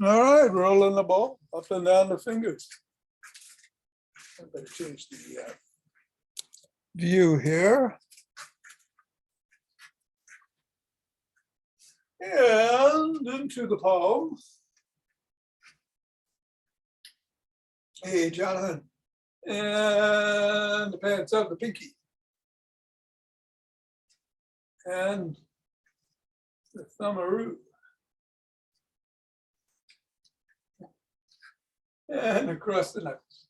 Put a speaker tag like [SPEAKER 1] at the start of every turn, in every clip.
[SPEAKER 1] All right, rolling the ball up and down the fingers. I better change the view here. And into the palm. Hey, Jonathan. And the pads of the pinky. And the thumbaroo. And across the knuckles.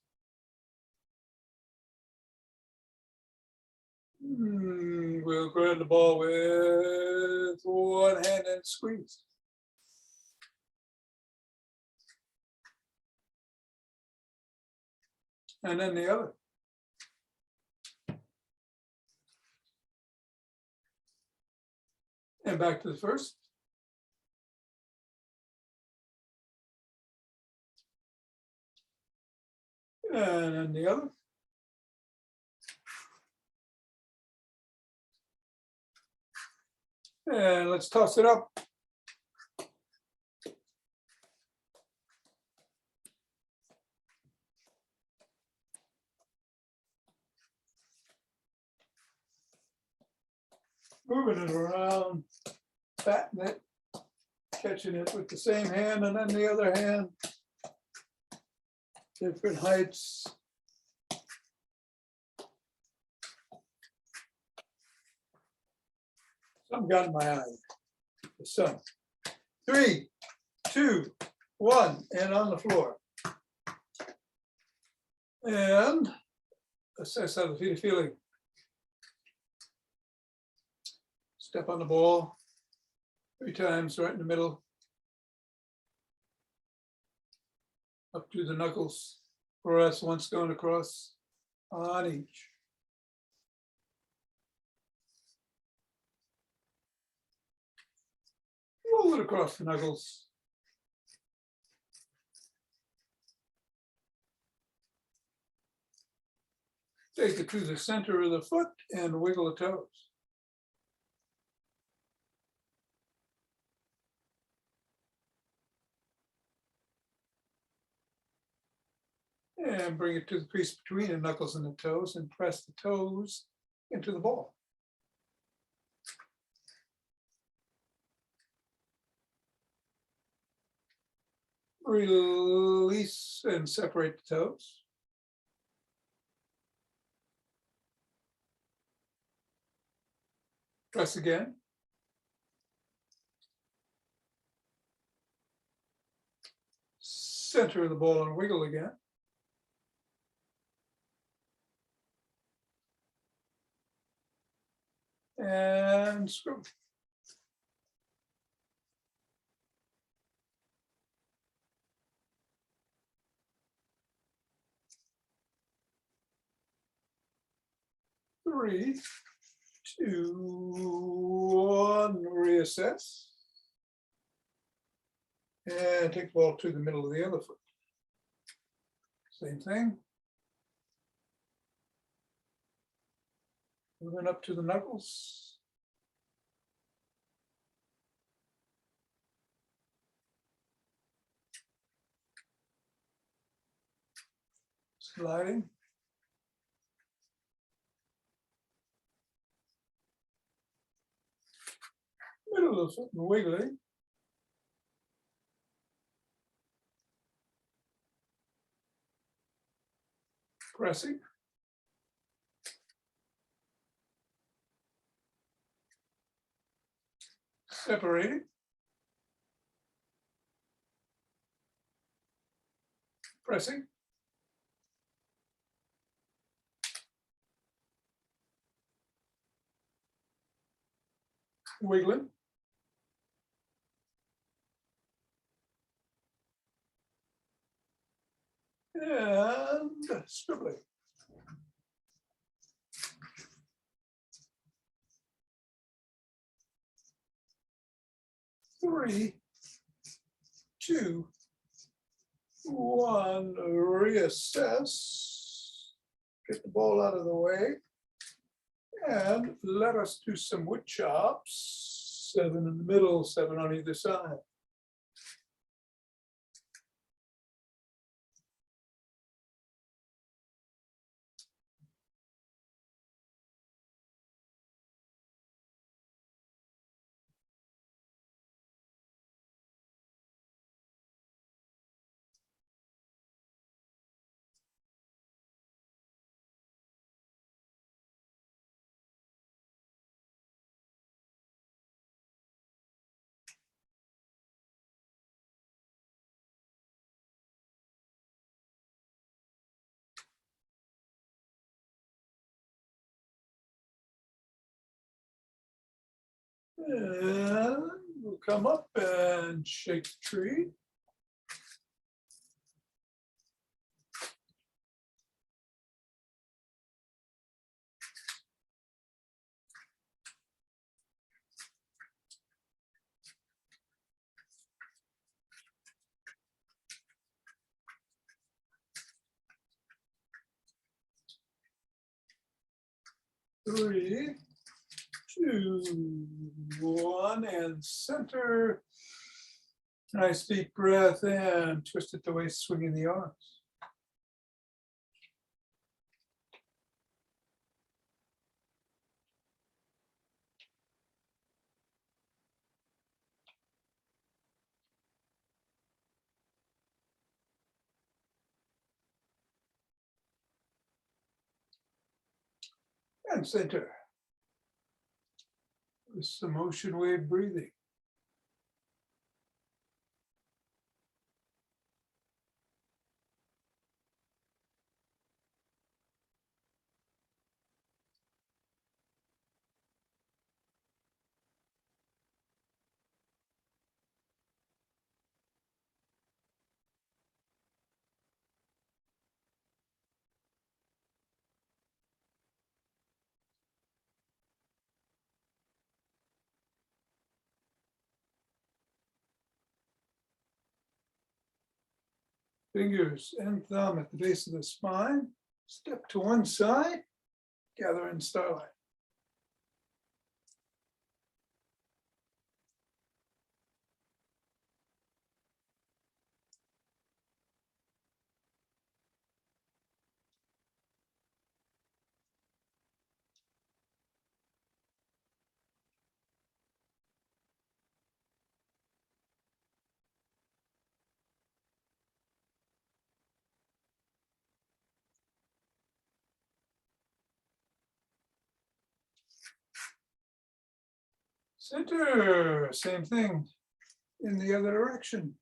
[SPEAKER 1] We'll grab the ball with one hand and squeeze. And then the other. And back to the first. And then the other. And let's toss it up. Moving it around, batting it, catching it with the same hand and then the other hand. Different heights. Something got in my eye. The sun. 3, 2, 1, and on the floor. And assess how the feet are feeling. Step on the ball 3 times right in the middle. Up to the knuckles. Press once going across on each. Roll it across the knuckles. Take it to the center of the foot and wiggle the toes. And bring it to the crease between the knuckles and the toes and press the toes into the ball. Release and separate the toes. Press again. Center of the ball and wiggle again. And screw. Three, 2, 1, reassess. And take the ball to the middle of the other foot. Same thing. Moving up to the knuckles. Sliding. Middle of the foot and wiggling. Pressing. Separating. Pressing. Wiggling. And scribbling. Three, 2, 1, reassess. Get the ball out of the way. And let us do some wood chops. 7 in the middle, 7 on either side. And we'll come up and shake the tree. Three, two, one, and center. Nice deep breath in, twist it the waist, swinging the arms. And center. With some ocean wave breathing. Fingers and thumb at the base of the spine. Step to one side, gather in starlight. Center, same thing in the other direction.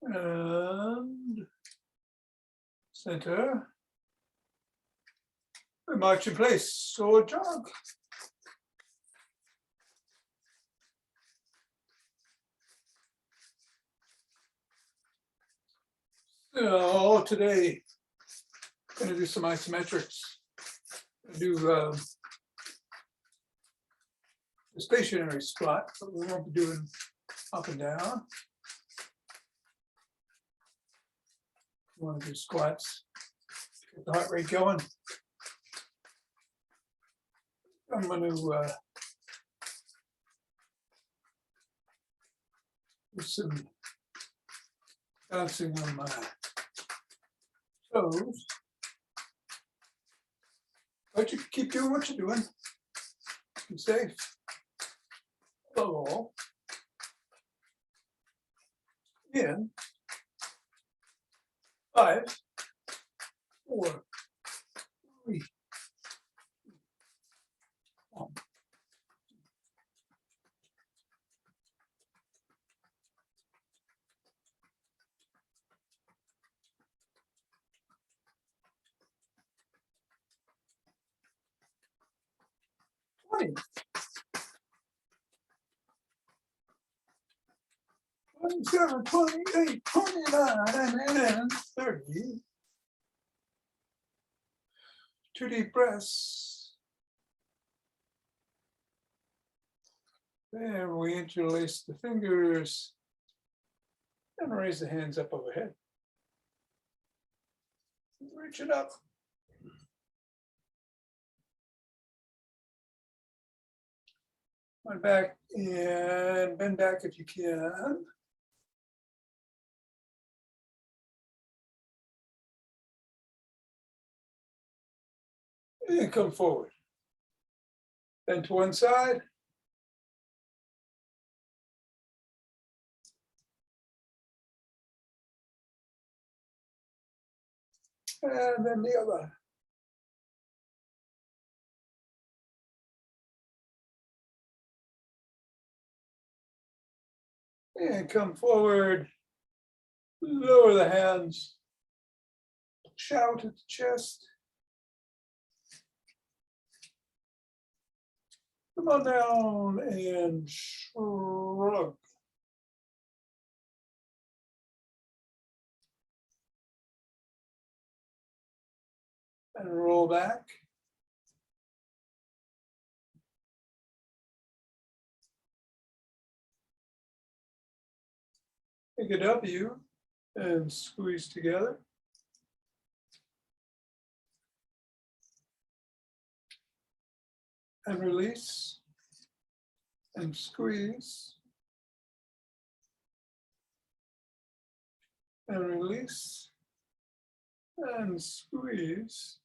[SPEAKER 1] And center. We march in place or jog. So today, I'm going to do some isometrics. Do the stationary squat, but we won't be doing up and down. You want to do squats, get the heart rate going. I'm going to do some bouncing on my toes. But you keep doing what you're doing. Be safe. Low. In. 5, 4, 3, 1. Twenty. 27, 28, 29, and 30. 2 deep breaths. Then we interlace the fingers and raise the hands up overhead. Reach it up. One back and bend back if you can. And come forward. Bend to one side. And then the other. And come forward, lower the hands, shout at the chest. Come on down and shrug. And roll back. Take a W and squeeze together. And release. And squeeze. And release. And squeeze.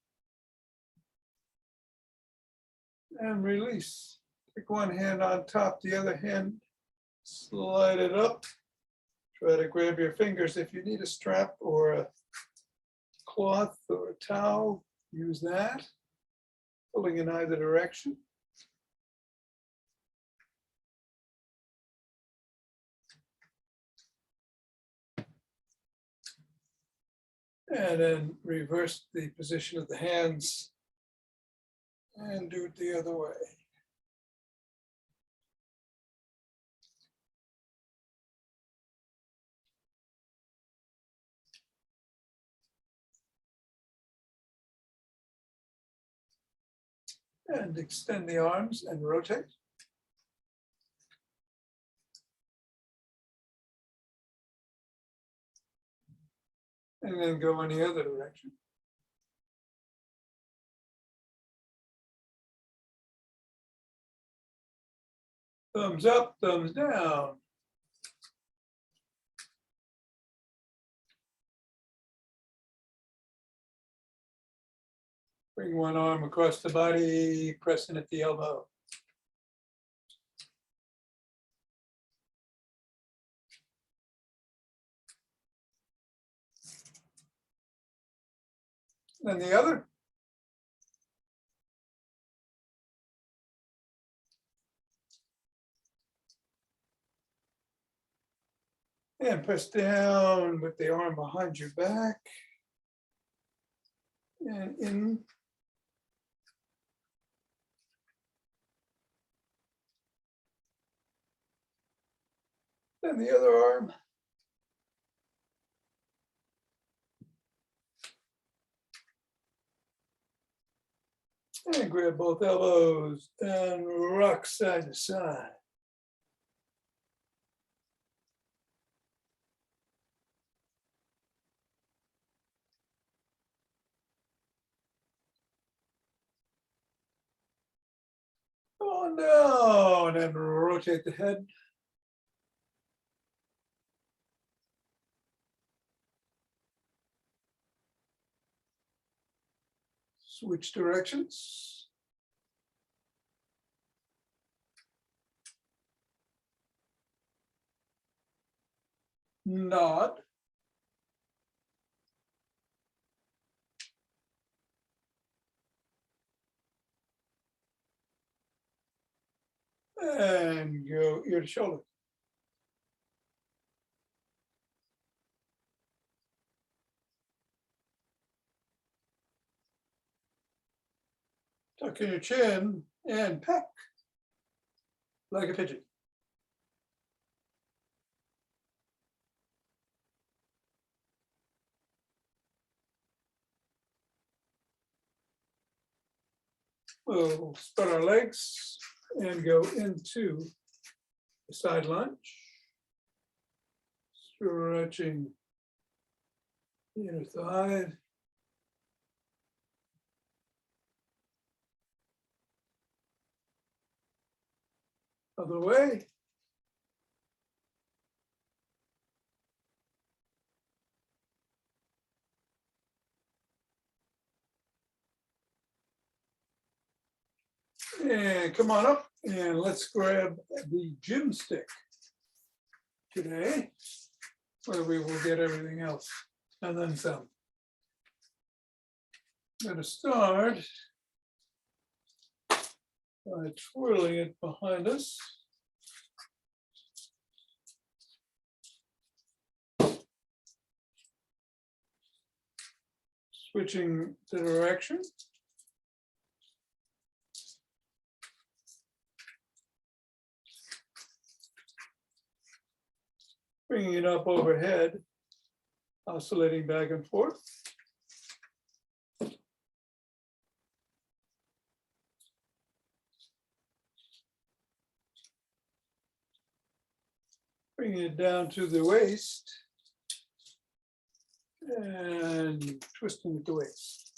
[SPEAKER 1] And release. Take one hand on top, the other hand, slide it up. Try to grab your fingers. If you need a strap or a cloth or a towel, use that. Pulling in either direction. And then reverse the position of the hands and do it the other way. And extend the arms and rotate. And then go in the other direction. Thumbs up, thumbs down. Bring one arm across the body, pressing at the elbow. Then the other. And press down with the arm behind your back. And in. Then the other arm. And grab both elbows and rock side to side. Come on down and rotate the head. Switch directions. Nod. And go ear to shoulder. Tuck in your chin and peck like a pigeon. We'll spread our legs and go into the side lunge. Stretching the inner thigh. Other way. And come on up and let's grab the Gymstick today, where we will get everything else and then some. I'm going to start by twirling it behind us. Switching the direction. Bringing it up overhead, oscillating back and forth. Bringing it down to the waist and twisting at the waist.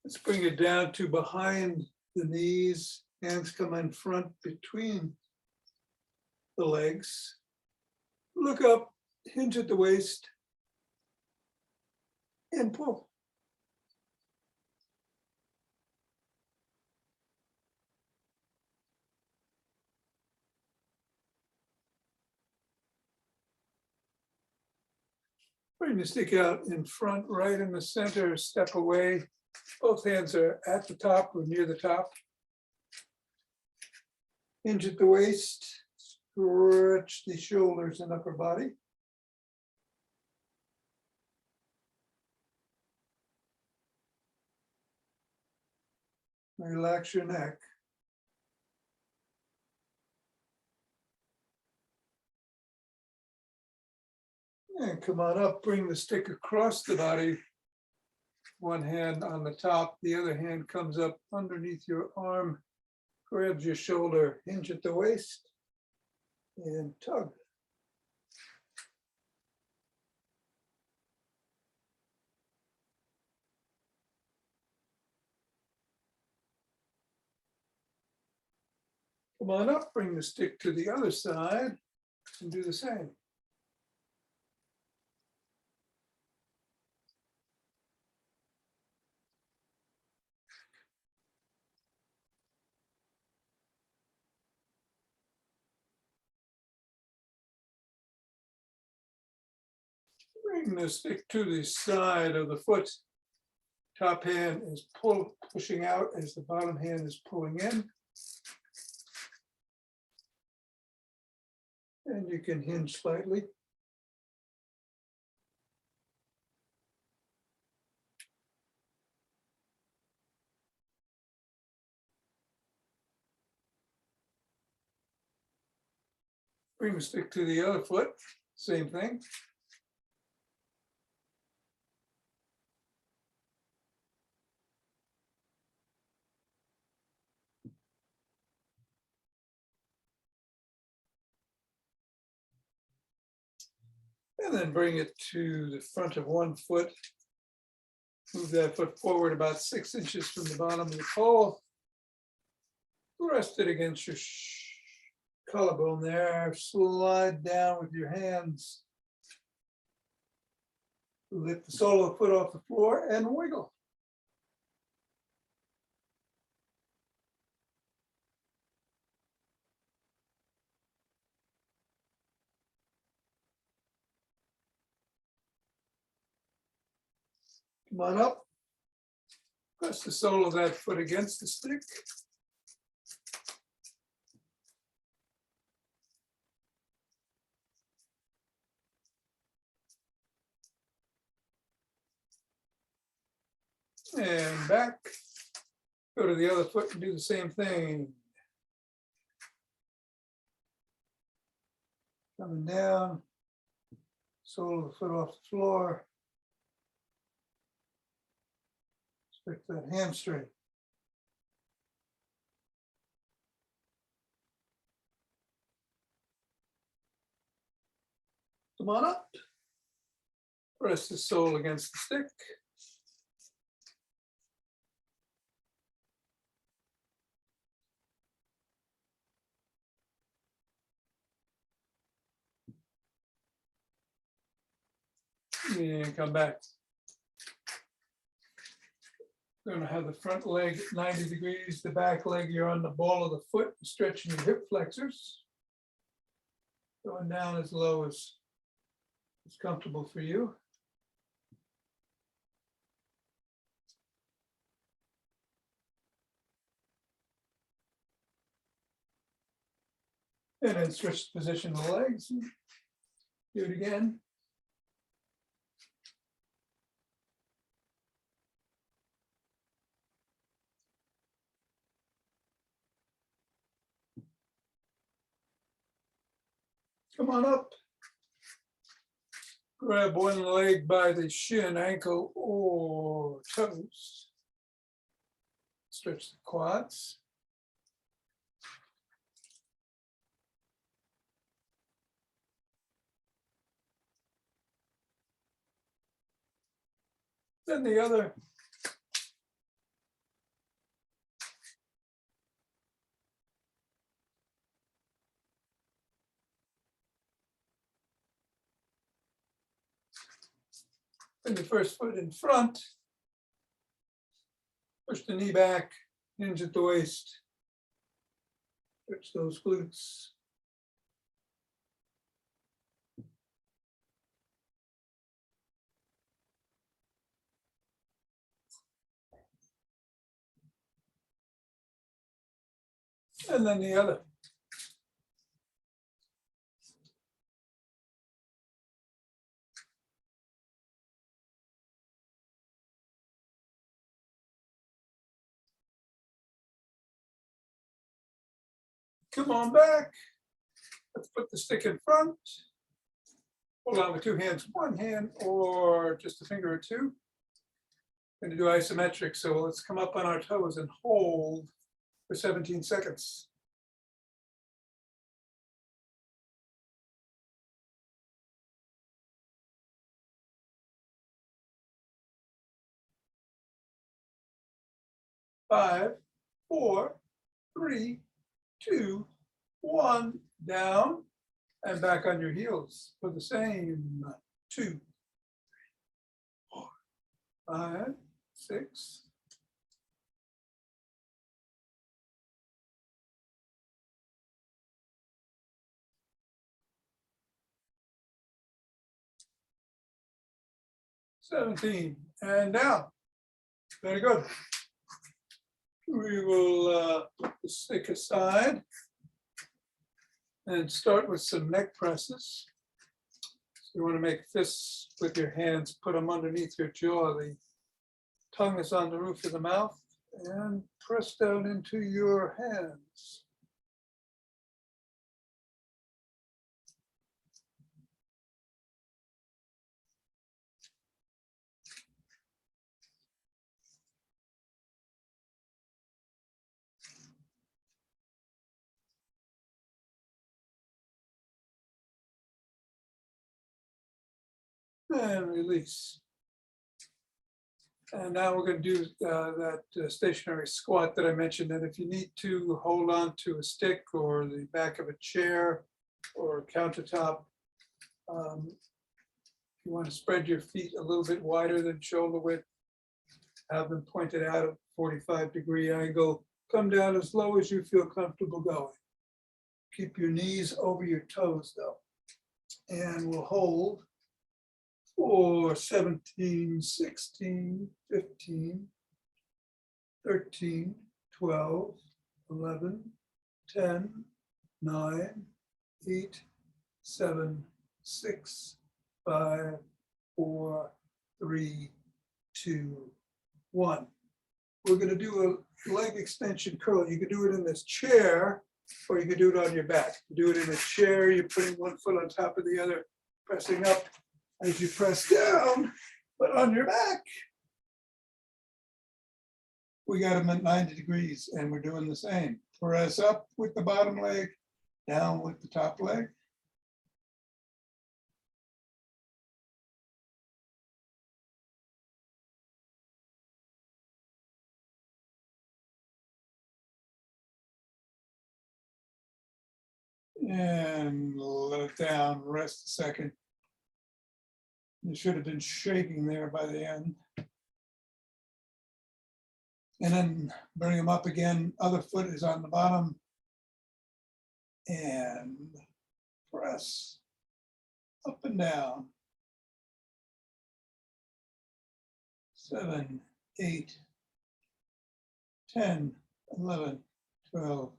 [SPEAKER 1] Let's bring it down to behind the knees, hands come in front between the legs. Look up, hinge at the waist, and pull. Bring the stick out in front, right in the center, step away. Both hands are at the top or near the top. Hinge at the waist, stretch the shoulders and upper body. Relax your neck. And come on up, bring the stick across the body. One hand on the top, the other hand comes up underneath your arm, grabs your shoulder, hinge at the waist, and tug. Come on up, bring the stick to the other side, and do the same. Bring the stick to the side of the foot. Top hand is pushing out as the bottom hand is pulling in. And you can hinge slightly. Bring the stick to the other foot, same thing. And then bring it to the front of one foot. Move that foot forward about 6 inches from the bottom of the pole. Rest it against your collarbone there. Slide down with your hands. Lift the sole of the foot off the floor and wiggle. Come on up. Press the sole of that foot against the stick. And back. Go to the other foot and do the same thing. Coming down. Sole of the foot off the floor. Stretch that hamstring. Come on up. Press the sole against the stick. And come back. Going to have the front leg at 90 degrees, the back leg, you're on the ball of the foot, stretching your hip flexors. Going down as low as is comfortable for you. And then switch the position of the legs. Do it again. Come on up. Grab one leg by the shin, ankle, or toes. Stretch the quads. Then the other. Bring the first foot in front. Push the knee back, hinge at the waist. Stretch those glutes. And then the other. Come on back. Let's put the stick in front. Hold on with two hands, one hand, or just a finger or two. Going to do isometric, so let's come up on our toes and hold for 17 seconds. Five, four, three, two, one, down and back on your heels for the same 2, 4, 5, 6. And down. Very good. We will put the stick aside and start with some neck presses. So you want to make fists with your hands, put them underneath your jaw. The tongue is on the roof of the mouth and press down into your hands. And release. And now we're going to do that stationary squat that I mentioned, that if you need to hold on to a stick or the back of a chair or a countertop, you want to spread your feet a little bit wider than shoulder width, have them pointed out at 45-degree angle, come down as low as you feel comfortable going. Keep your knees over your toes though. And we'll hold for 17, 16, 15, 13, 12, 11, 10, 9, 8, 7, 6, 5, 4, 3, 2, 1. We're going to do a leg extension curl. You can do it in this chair, or you can do it on your back. You do it in a chair, you're putting one foot on top of the other, pressing up as you press down, but on your back. We got them at 90 degrees, and we're doing the same. Press up with the bottom leg, down with the top leg. And let it down, rest a second. You should have been shaking there by the end. And then bring them up again. Other foot is on the bottom. And press up and down. 7, 8, 10, 11, 12,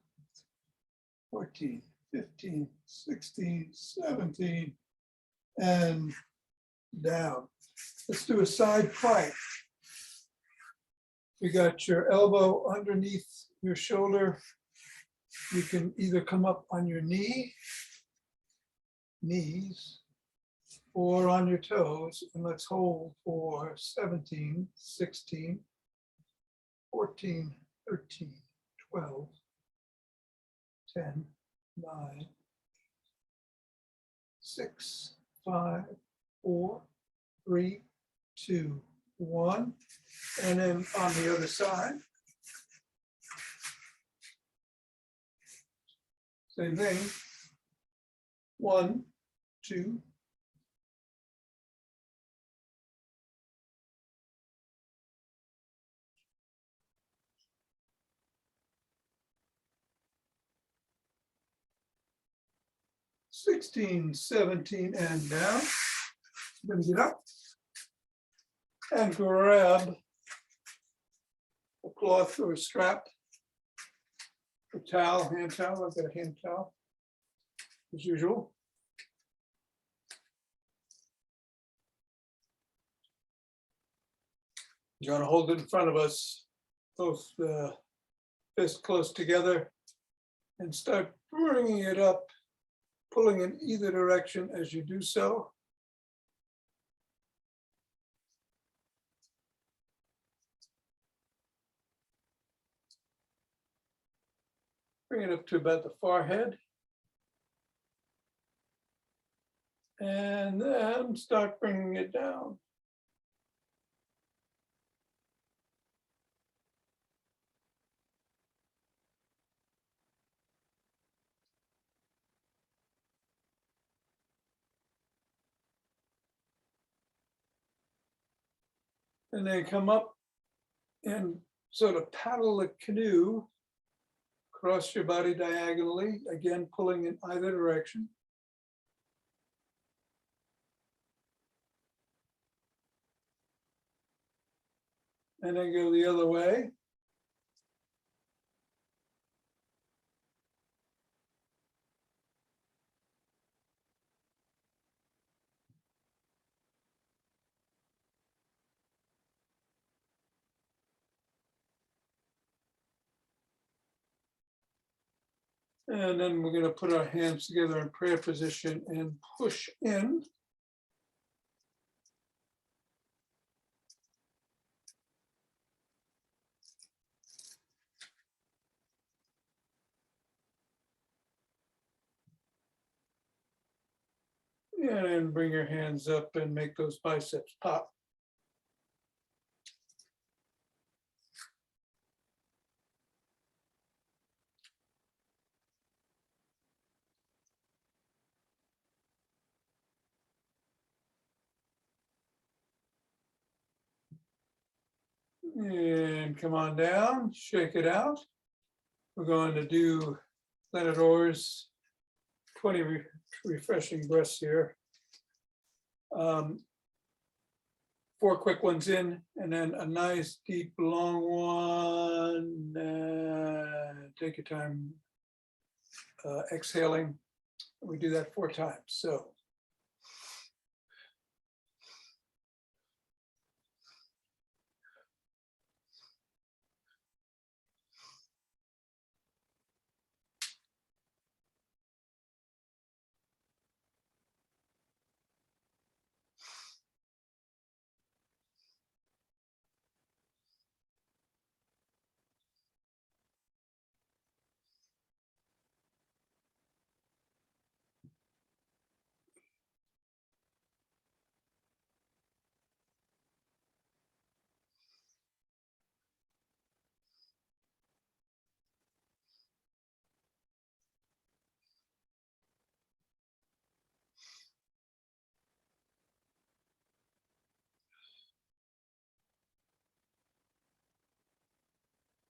[SPEAKER 1] 14, 15, 16, 17, and down. Let's do a side plank. You got your elbow underneath your shoulder. You can either come up on your knees, or on your toes, and let's hold for 17, 16, 14, 13, 12, 10, 9, 6, 5, 4, 3, 2, 1. And then on the other side, same thing. 1, 2, 16, 17, and down. Then get up and grab a cloth or a strap, a towel, hand towel. I've got a hand towel, as usual. You're going to hold it in front of us, both fists close together, and start bringing it up, pulling in either direction as you do so. Bring it up to about the forehead. And then start bringing it down. And then come up and sort of paddle the canoe across your body diagonally, again, pulling in either direction. And then go the other way. And then we're going to put our hands together in prayer position and push in. And then bring your hands up and make those biceps pop. And come on down, shake it out. We're going to do Leonard Orr's 20 refreshing breaths here. 4 quick ones in, and then a nice deep long one. Take your time exhaling. We do that 4 times. So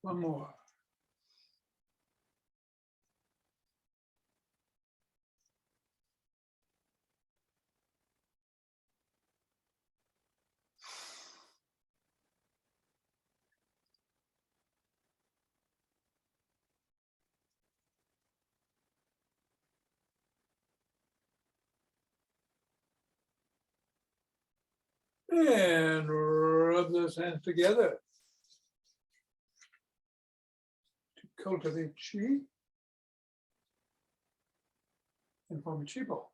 [SPEAKER 1] One more. And rub those hands together to cultivate chi and form a chi ball.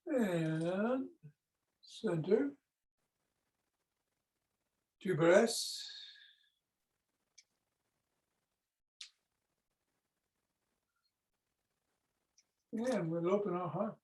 [SPEAKER 1] And center, 2 breaths. And we'll open our hearts.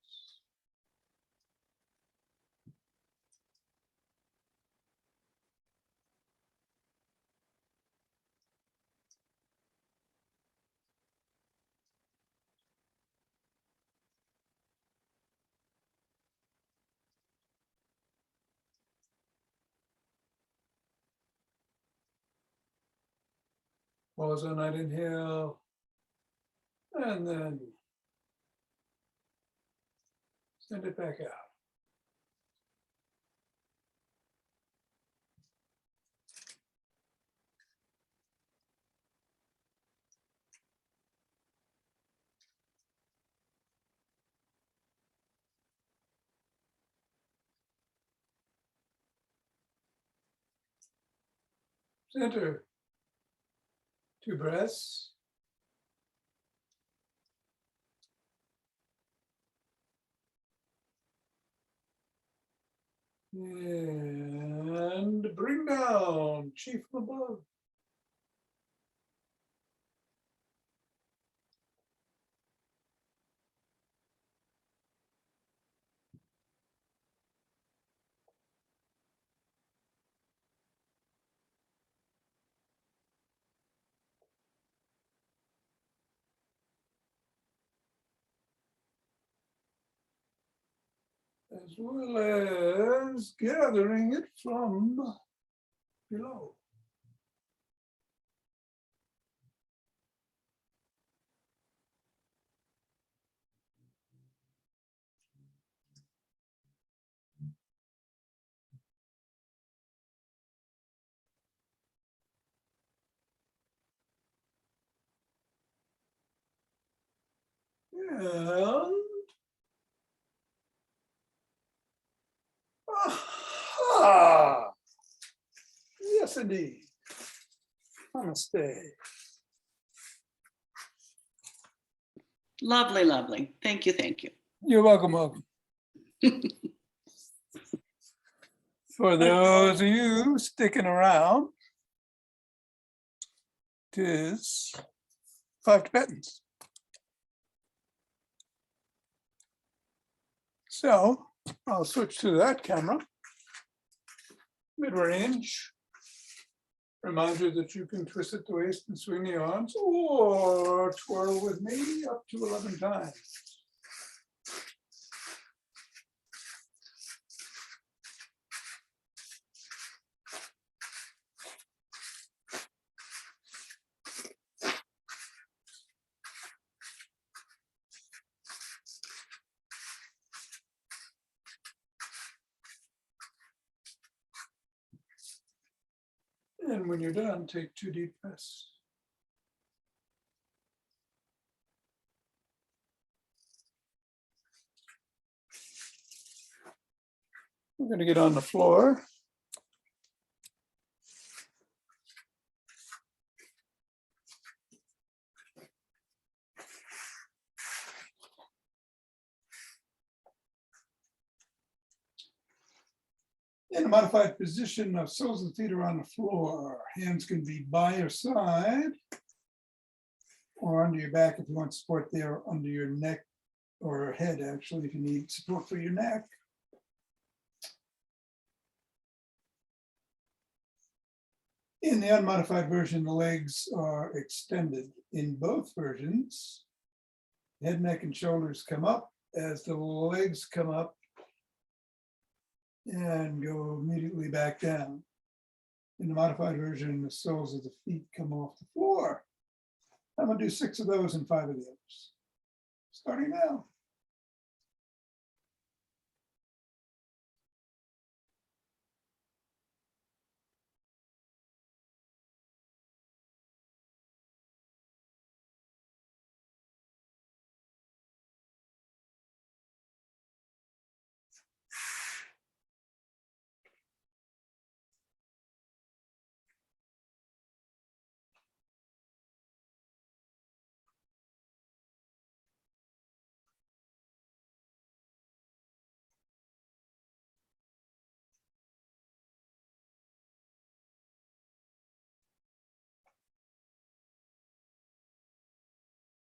[SPEAKER 1] Pause on that inhale. And then send it back out. Center, 2 breaths. And bring down chi from above. As well as gathering it from below. And aha! Yes, indeed. Namaste.
[SPEAKER 2] Lovely, lovely. Thank you, thank you.
[SPEAKER 1] You're welcome, welcome. For those of you sticking around, it is 5 Tibetans. So I'll switch to that camera. Mid-range. Remind you that you can twist at the waist and swing the arms or twirl with me up to 11 times. And when you're done, take 2 deep breaths. We're going to get on the floor. In a modified position of soles of the feet are on the floor. Hands can be by your side or under your back if you want support there, under your neck or head, actually, if you need support for your neck. In the unmodified version, the legs are extended. In both versions, head, neck, and shoulders come up as the legs come up and go immediately back down. In the modified version, the soles of the feet come off the floor. I'm gonna do 6 of those and 5 of the others. Starting now.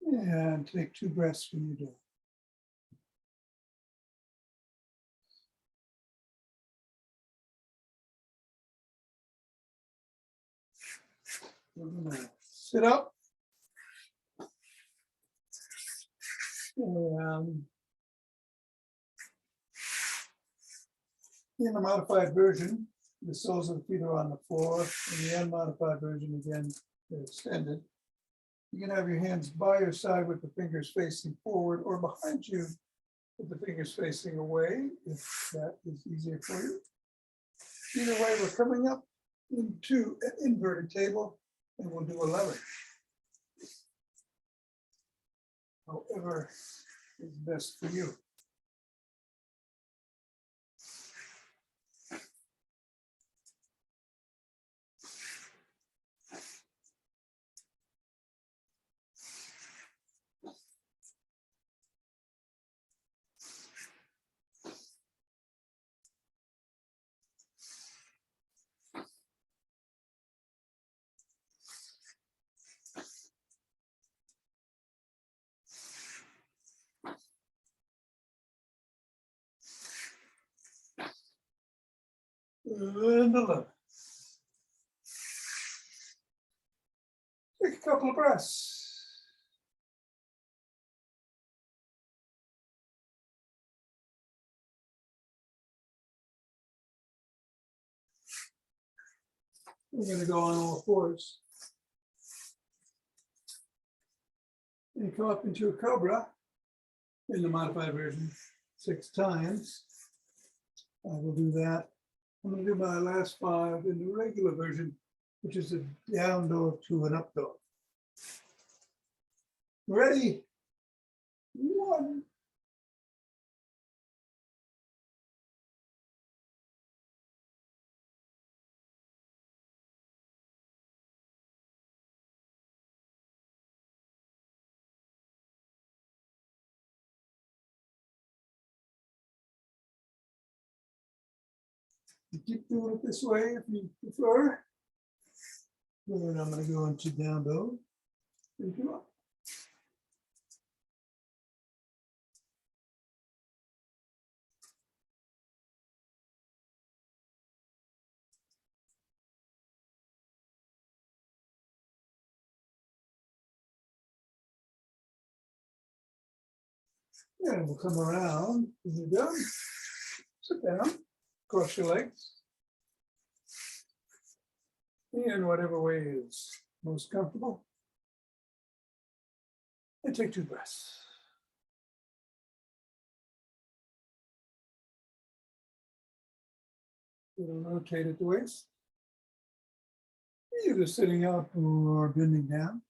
[SPEAKER 1] And take 2 breaths when you're done. We're gonna sit up. And in the modified version, the soles of the feet are on the floor. In the unmodified version, again, they're extended. You can have your hands by your side with the fingers facing forward or behind you with the fingers facing away, if that is easier for you. Either way, we're coming up into an inverted table and we'll do 11. However is best for you. And 11. Take a couple of breaths. We're going to go on all fours. And come up into a cobra in the modified version 6 times. I will do that. I'm going to do my last 5 in the regular version, which is a down dog to an up dog. Ready? 1. You keep doing it this way if you prefer. Then I'm going to go into down dog and come up. And we'll come around when you're done. Sit down, cross your legs. And whatever way is most comfortable. And take 2 breaths. We'll rotate at the waist. Either sitting up or bending down.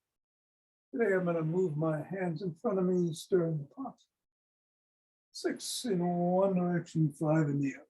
[SPEAKER 1] Today I'm going to move my hands in front of me, stirring the pot. 6 in one direction, 5 in the other.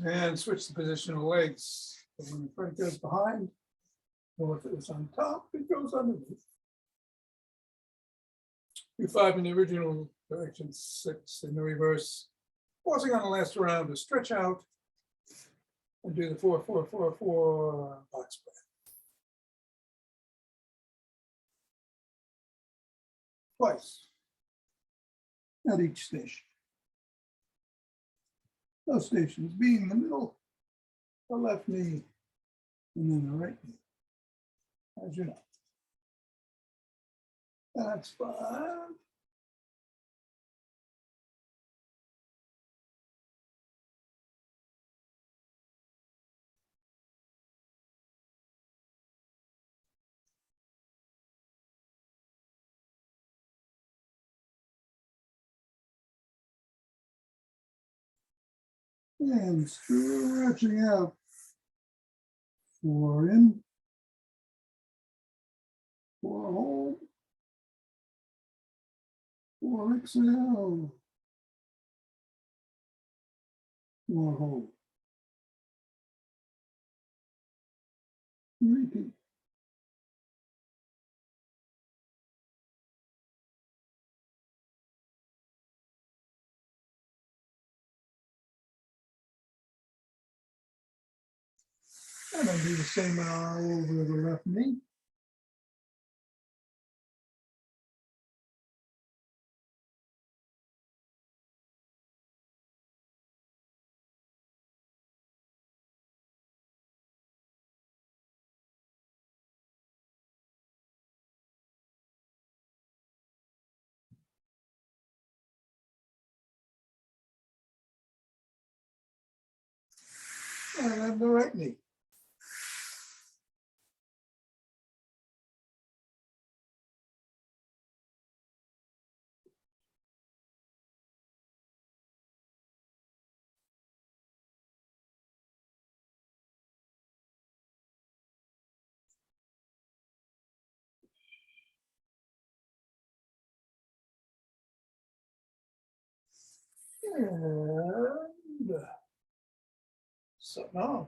[SPEAKER 1] And switch the position of the legs. So when the front goes behind, or if it was on top, it goes underneath. Do 5 in the original direction, 6 in the reverse. Pausing on the last round to stretch out and do the 4, 4, 4, 4 box breath. Twice at each station. Those stations being the middle, the left knee, and then the right knee. As you know. That's 5. And stretching out. 4 in. 4 hold. 4 exhale. 4 hold. Repeat. And then do the same all over the left knee. And then the right knee. And something on.